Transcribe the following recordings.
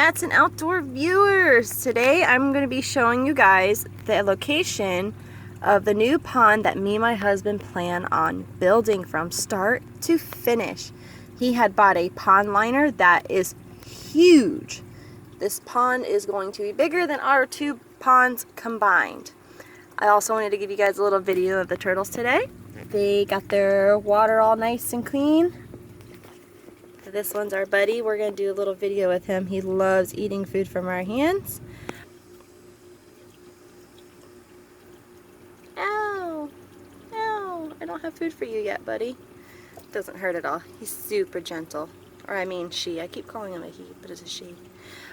Outdoor viewers. Today I'm going to be showing you guys the location of the new pond that me and my husband plan on building from start to finish. He had bought a pond liner that is huge. This pond is going to be bigger than our two ponds combined. I also wanted to give you guys a little video of the turtles today. They got their water all nice and clean. This one's our buddy. We're going to do a little video with him. He loves eating food from our hands. Ow! Ow! I don't have food for you yet, buddy. Doesn't hurt at all. He's super gentle. Or I mean she. I keep calling him a he, but it's a she.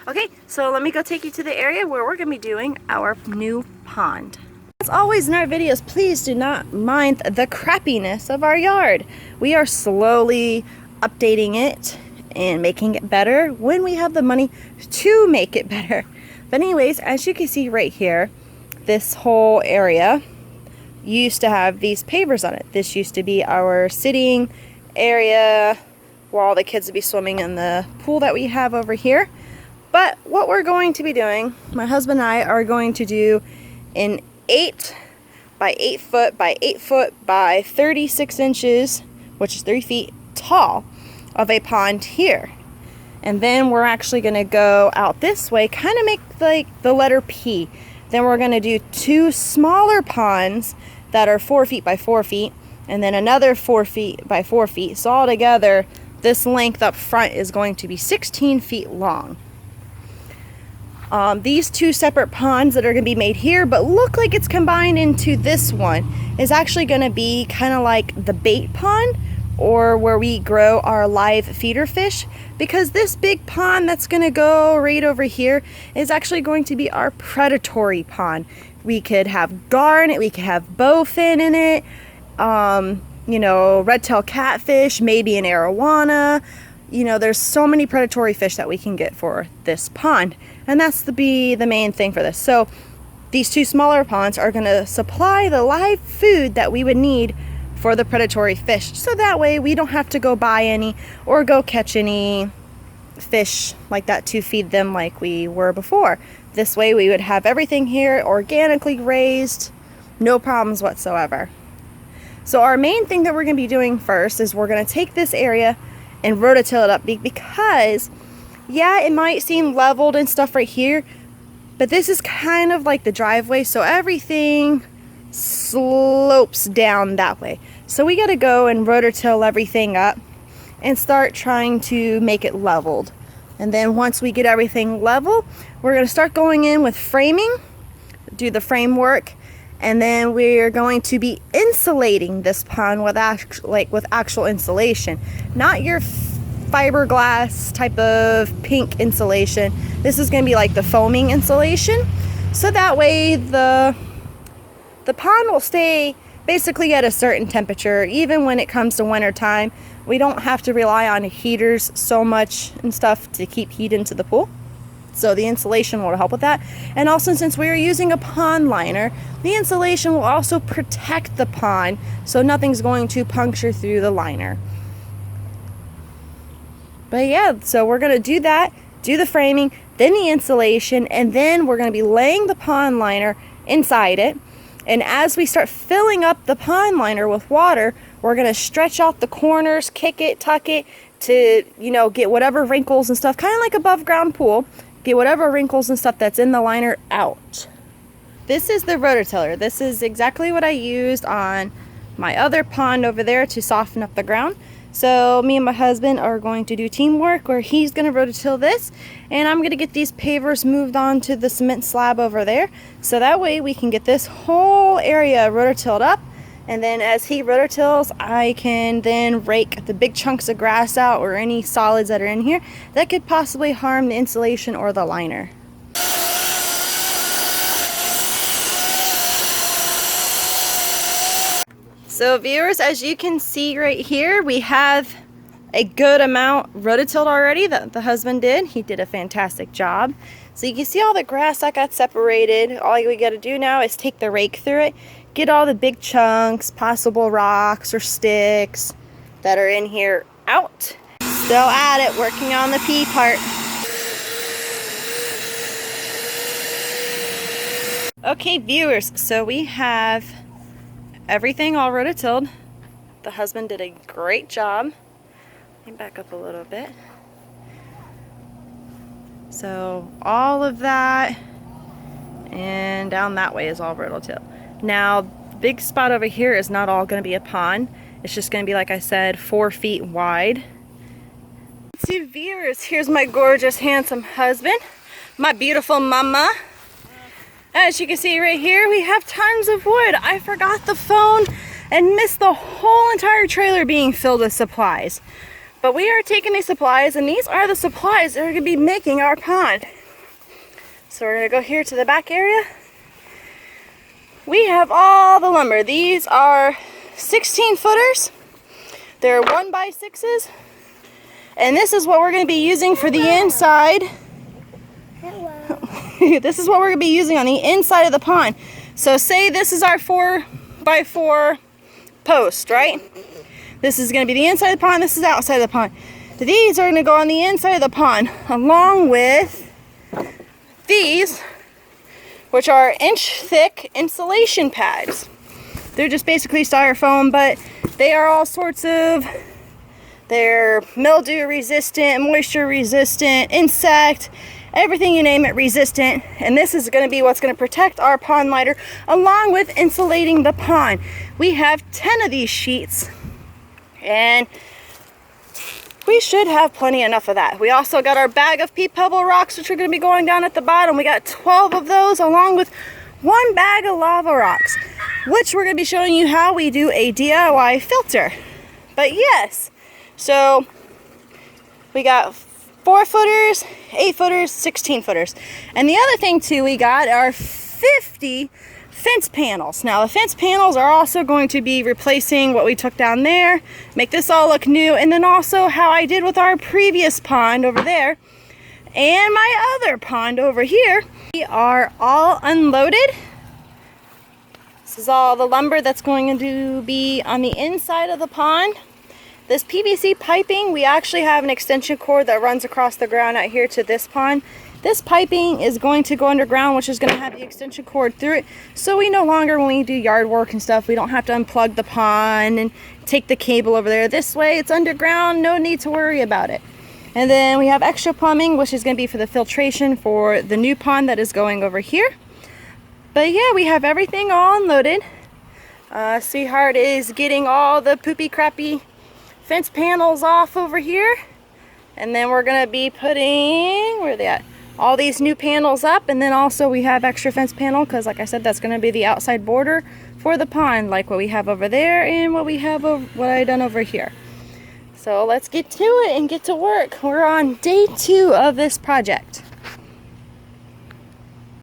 Okay, so let me go take you to the area where we're going to be doing our new pond. As always in our videos, please do not mind the crappiness of our yard. We are slowly updating it and making it better when we have the money to make it better. But anyways, as you can see right here, this whole area used to have these pavers on it. This used to be our sitting area where all the kids would be swimming in the pool that we have over here. But what we're going to be doing, my husband and I are going to do an 8 by 8 foot by 8 foot by 36 inches, which is 3 feet tall, of a pond here. And then we're actually going to go out this way, kind of make like the letter P. Then we're going to do 2 smaller ponds that are 4 feet by 4 feet, and then another 4 feet by 4 feet. So altogether, this length up front is going to be 16 feet long. These 2 separate ponds that are going to be made here, but look like it's combined into this one, is actually going to be kind of like the bait pond, or where we grow our live feeder fish, because this big pond that's going to go right over here is actually going to be our predatory pond. We could have garnet, we could have bowfin in it, you know, red-tail catfish, maybe an arowana. You know, there's so many predatory fish that we can get for this pond, and that's the main thing for this. So these 2 smaller ponds are going to supply the live food that we would need for the predatory fish, so that way we don't have to go buy any or go catch any fish like that to feed them like we were before. This way we would have everything here organically raised, no problems whatsoever. So our main thing that we're going to be doing first is we're going to take this area and rototill it up, because yeah, it might seem leveled and stuff right here, but this is kind of like the driveway, so everything slopes down that way. So we got to go and rototill everything up and start trying to make it leveled. And then once we get everything level, we're going to start going in with framing, do the framework, and then we're going to be insulating this pond with actual insulation, not your fiberglass type of pink insulation. This is going to be like the foaming insulation, so that way the pond will stay basically at a certain temperature. Even when it comes to winter time, we don't have to rely on heaters so much and stuff to keep heat into the pool. So the insulation will help with that. And also, since we are using a pond liner, the insulation will also protect the pond, so nothing's going to puncture through the liner. But yeah, so we're going to do that, do the framing, then the insulation, and then we're going to be laying the pond liner inside it. And as we start filling up the pond liner with water, we're going to stretch out the corners, kick it, tuck it, to, you know, get whatever wrinkles and stuff, kind of like above ground pool, get whatever wrinkles and stuff that's in the liner out. This is the rototiller. This is exactly what I used on my other pond over there to soften up the ground. So me and my husband are going to do teamwork, where he's going to rototill this, and I'm going to get these pavers moved on to the cement slab over there, so that way we can get this whole area rototilled up. And then as he rototills, I can then rake the big chunks of grass out, or any solids that are in here that could possibly harm the insulation or the liner. So viewers, as you can see right here, we have a good amount rototilled already that the husband did. He did a fantastic job. So you can see all the grass that got separated. All we got to do now is take the rake through it, get all the big chunks, possible rocks or sticks that are in here out. Still at it, working on the P part. Okay, viewers, so we have everything all rototilled. The husband did a great job. Let me back up a little bit. So all of that and down that way is all rototilled. Now, the big spot over here is not all going to be a pond. It's just going to be, like I said, 4 feet wide. See, viewers, here's my gorgeous, handsome husband, my beautiful mama. As you can see right here, we have tons of wood. I forgot the phone and missed the whole entire trailer being filled with supplies. But we are taking these supplies, and these are the supplies that are going to be making our pond. So we're going to go here to the back area. We have all the lumber. These are 16 footers. They're 1x6s. And this is what we're going to be using for the inside. This is what we're going to be using on the inside of the pond. So say this is our 4x4 post, right? This is going to be the inside of the pond. This is outside of the pond. These are going to go on the inside of the pond, along with these, which are inch-thick insulation pads. They're just basically styrofoam, but they are all sorts of, they're mildew resistant, moisture resistant, insect, everything you name it resistant. And this is going to be what's going to protect our pond lighter, along with insulating the pond. We have 10 of these sheets, and we should have plenty enough of that. We also got our bag of pea pebble rocks, which are going to be going down at the bottom. We got 12 of those, along with 1 bag of lava rocks, which we're going to be showing you how we do a DIY filter. But yes, so we got 4 footers, 8 footers, 16 footers. And the other thing too we got are 50 fence panels. Now the fence panels are also going to be replacing what we took down there, make this all look new, and then also how I did with our previous pond over there and my other pond over here. We are all unloaded. This is all the lumber that's going to be on the inside of the pond. This PVC piping, we actually have an extension cord that runs across the ground out here to this pond. This piping is going to go underground, which is going to have the extension cord through it. So we no longer, when we do yard work and stuff, we don't have to unplug the pond and take the cable over there. This way it's underground, no need to worry about it. And then we have extra plumbing, which is going to be for the filtration for the new pond that is going over here. But yeah, we have everything all unloaded. Sweetheart is getting all the poopy crappy fence panels off over here, and then we're gonna be putting, where are they at, all these new panels up. And then also we have extra fence panel, because like I said, that's gonna be the outside border for the pond, like what we have over there and what we have over, what I done over here. So let's get to it and get to work. We're on day 2 of this project.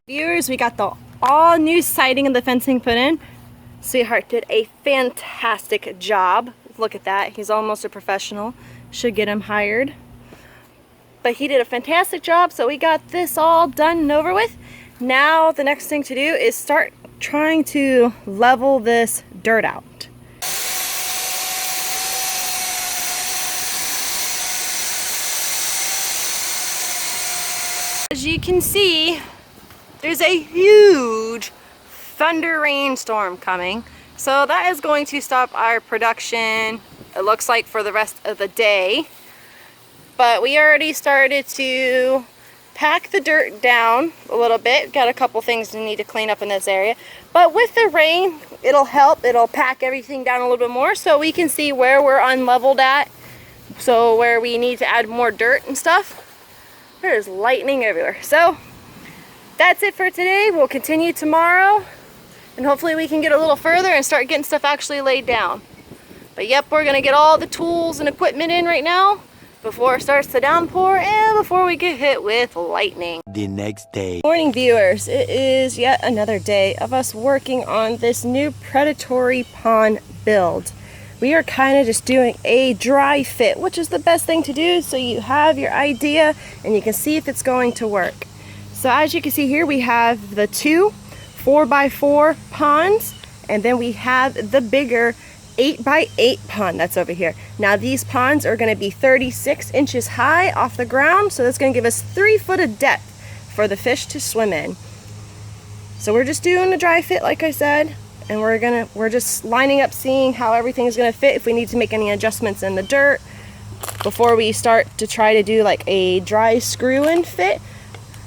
Viewers, we got the all new siding and the fencing put in. Sweetheart did a fantastic job. Look at that, he's almost a professional. Should get him hired. But he did a fantastic job, so we got this all done and over with. Now the next thing to do is start trying to level this dirt out. As you can see, there's a huge thunder rainstorm coming. So that is going to stop our production, it looks like, for the rest of the day. But we already started to pack the dirt down a little bit. Got a couple things we need to clean up in this area. But with the rain, it'll help. It'll pack everything down a little bit more so we can see where we're unleveled at. So where we need to add more dirt and stuff. There's lightning everywhere. So that's it for today. We'll continue tomorrow. And hopefully we can get a little further and start getting stuff actually laid down. But yep, we're going to get all the tools and equipment in right now before it starts to downpour and before we get hit with lightning. The next day. Morning viewers, it is yet another day of us working on this new Predatory pond build. We are kind of just doing a dry fit, which is the best thing to do so you have your idea and you can see if it's going to work. So as you can see here, we have the 2 4x4 ponds, and then we have the bigger 8x8 pond that's over here. Now these ponds are going to be 36 inches high off the ground, so that's going to give us 3 foot of depth for the fish to swim in. So we're just doing the dry fit like I said, and we're just lining up, seeing how everything's gonna fit, if we need to make any adjustments in the dirt before we start to try to do like a dry screw in fit.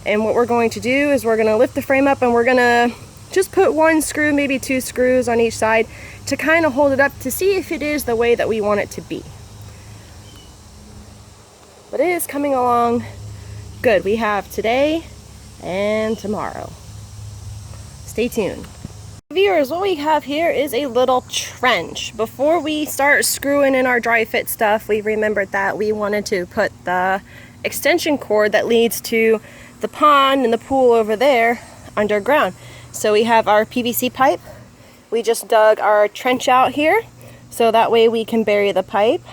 And what we're going to do is we're gonna lift the frame up and we're gonna just put one screw, maybe 2 screws on each side to kind of hold it up to see if it is the way that we want it to be. But it is coming along good. We have today and tomorrow. Stay tuned. Viewers, what we have here is a little trench. Before we start screwing in our dry fit stuff, we remembered that we wanted to put the extension cord that leads to the pond and the pool over there underground. So we have our PVC pipe. We just dug our trench out here so that way we can bury the pipe.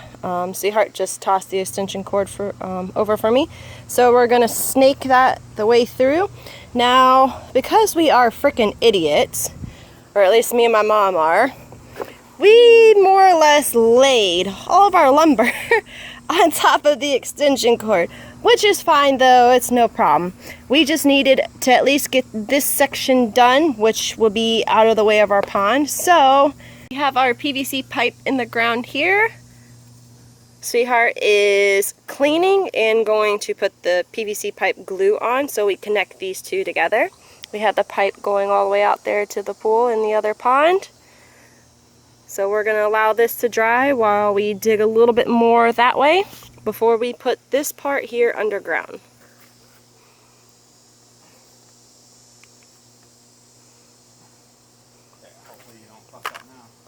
Sweetheart just tossed the extension cord over for me. So we're gonna snake that the way through. Now, because we are frickin' idiots, or at least me and my mom are, we more or less laid all of our lumber on top of the extension cord, which is fine though, it's no problem. We just needed to at least get this section done, which will be out of the way of our pond. So we have our PVC pipe in the ground here. Sweetheart is cleaning and going to put the PVC pipe glue on so we connect these two together. We have the pipe going all the way out there to the pool in the other pond. So we're going to allow this to dry while we dig a little bit more that way before we put this part here underground.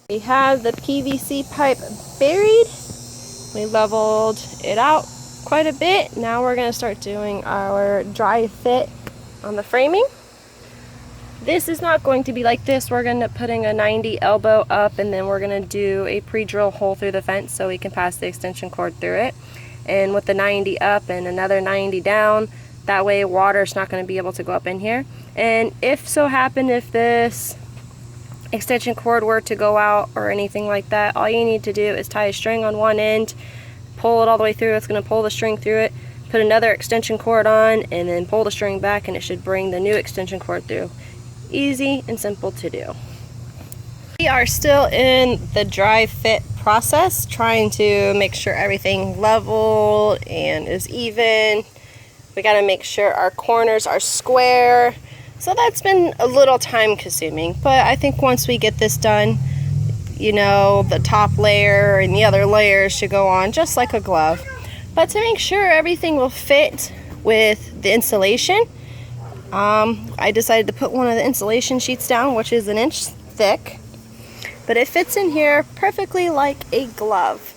We have the PVC pipe buried. We leveled it out quite a bit. Now we're going to start doing our dry fit on the framing. This is not going to be like this. We're going to putting a 90 elbow up, and then we're going to do a pre-drill hole through the fence so we can pass the extension cord through it. And with the 90 up and another 90 down, that way water's not going to be able to go up in here. And if so happen, if this extension cord were to go out or anything like that, all you need to do is tie a string on one end, pull it all the way through. It's going to pull the string through it, put another extension cord on, and then pull the string back, and it should bring the new extension cord through. Easy and simple to do. We are still in the dry fit process, trying to make sure everything leveled and is even. We got to make sure our corners are square. So that's been a little time consuming, but I think once we get this done, you know, the top layer and the other layers should go on just like a glove. But to make sure everything will fit with the insulation, I decided to put one of the insulation sheets down, which is 1 inch thick, but it fits in here perfectly like a glove.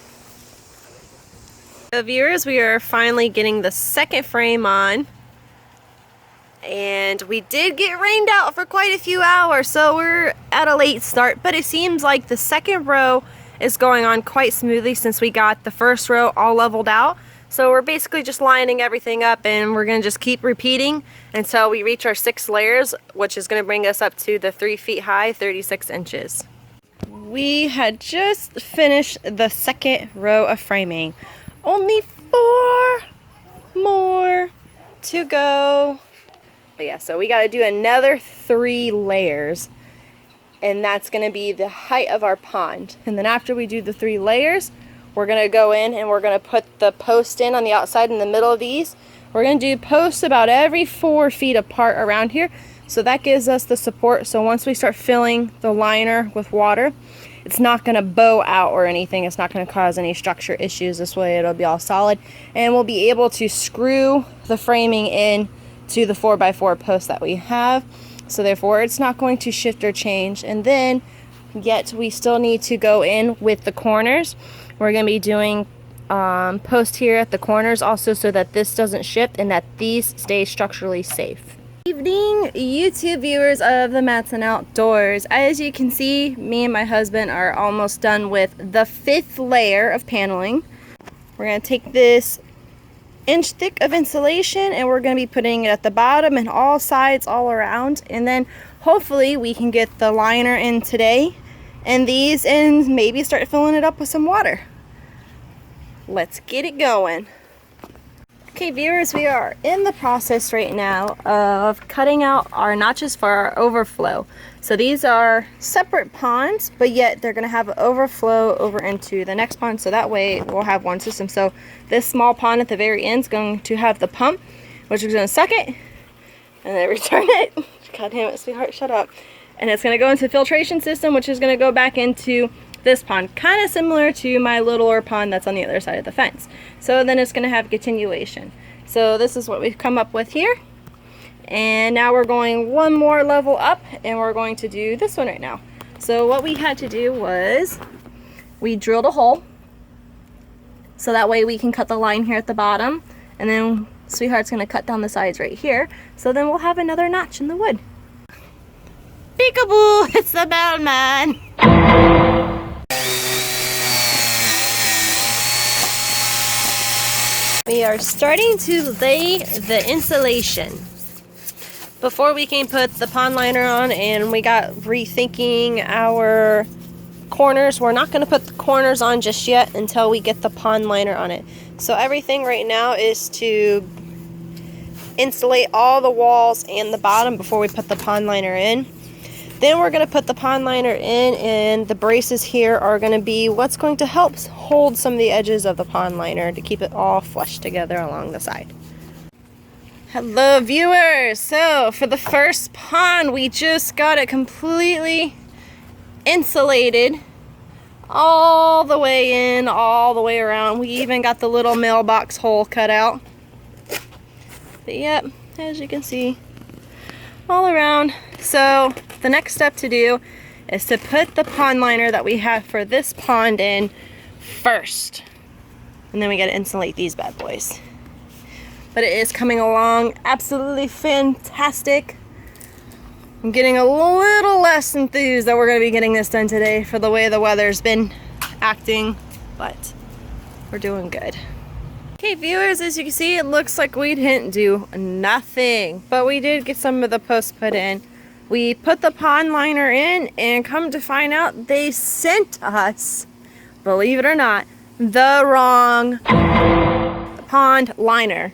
So viewers, we are finally getting the second frame on. And we did get rained out for quite a few hours, so we're at a late start, but it seems like the second row is going on quite smoothly since we got the first row all leveled out. So we're basically just lining everything up, and we're going to just keep repeating until we reach our 6 layers, which is going to bring us up to the 3 feet high, 36 inches. We had just finished the second row of framing. Only 4 more to go. But yeah, so we got to do another 3 layers, and that's going to be the height of our pond. And then after we do the 3 layers, we're going to go in and we're going to put the post in on the outside in the middle of these. We're going to do posts about every 4 feet apart around here, so that gives us the support. So once we start filling the liner with water, it's not going to bow out or anything. It's not going to cause any structure issues. This way it'll be all solid, and we'll be able to screw the framing in to the 4x4 post that we have. So therefore it's not going to shift or change. And then yet we still need to go in with the corners. We're going to be doing post here at the corners also, so that this doesn't shift and that these stay structurally safe. Evening YouTube viewers of the Matson Outdoors. As you can see, me and my husband are almost done with the 5th layer of paneling. We're going to take this 1 inch thick of insulation, and we're going to be putting it at the bottom and all sides all around, and then hopefully we can get the liner in today and these, and maybe start filling it up with some water. Let's get it going. Okay viewers, we are in the process right now of cutting out our notches for our overflow. So these are separate ponds, but yet they're going to have an overflow over into the next pond, so that way we'll have one system. So this small pond at the very end is going to have the pump, which is going to suck it and then return it. God damn it, sweetheart, shut up. And it's going to go into the filtration system, which is going to go back into this pond, kind of similar to my littler pond that's on the other side of the fence. So then it's going to have continuation. So this is what we've come up with here. And now we're going one more level up, and we're going to do this one right now. So what we had to do was we drilled a hole, so that way we can cut the line here at the bottom, and then Sweetheart's going to cut down the sides right here. So then we'll have another notch in the wood. Peekaboo! It's the bellman! We are starting to lay the insulation. Before we can put the pond liner on, and we got rethinking our corners. We're not going to put the corners on just yet until we get the pond liner on it. So everything right now is to insulate all the walls and the bottom before we put the pond liner in. Then we're going to put the pond liner in, and the braces here are going to be what's going to help hold some of the edges of the pond liner to keep it all flush together along the side. Hello viewers! So for the first pond, we just got it completely insulated all the way in, all the way around. We even got the little mailbox hole cut out. But yep, as you can see, all around. So the next step to do is to put the pond liner that we have for this pond in first. And then we gotta insulate these bad boys. But it is coming along absolutely fantastic. I'm getting a little less enthused that we're gonna be getting this done today for the way the weather's been acting, but we're doing good. Okay viewers, as you can see, it looks like we didn't do nothing, but we did get some of the posts put in. We put the pond liner in, and come to find out, they sent us, believe it or not, the wrong pond liner.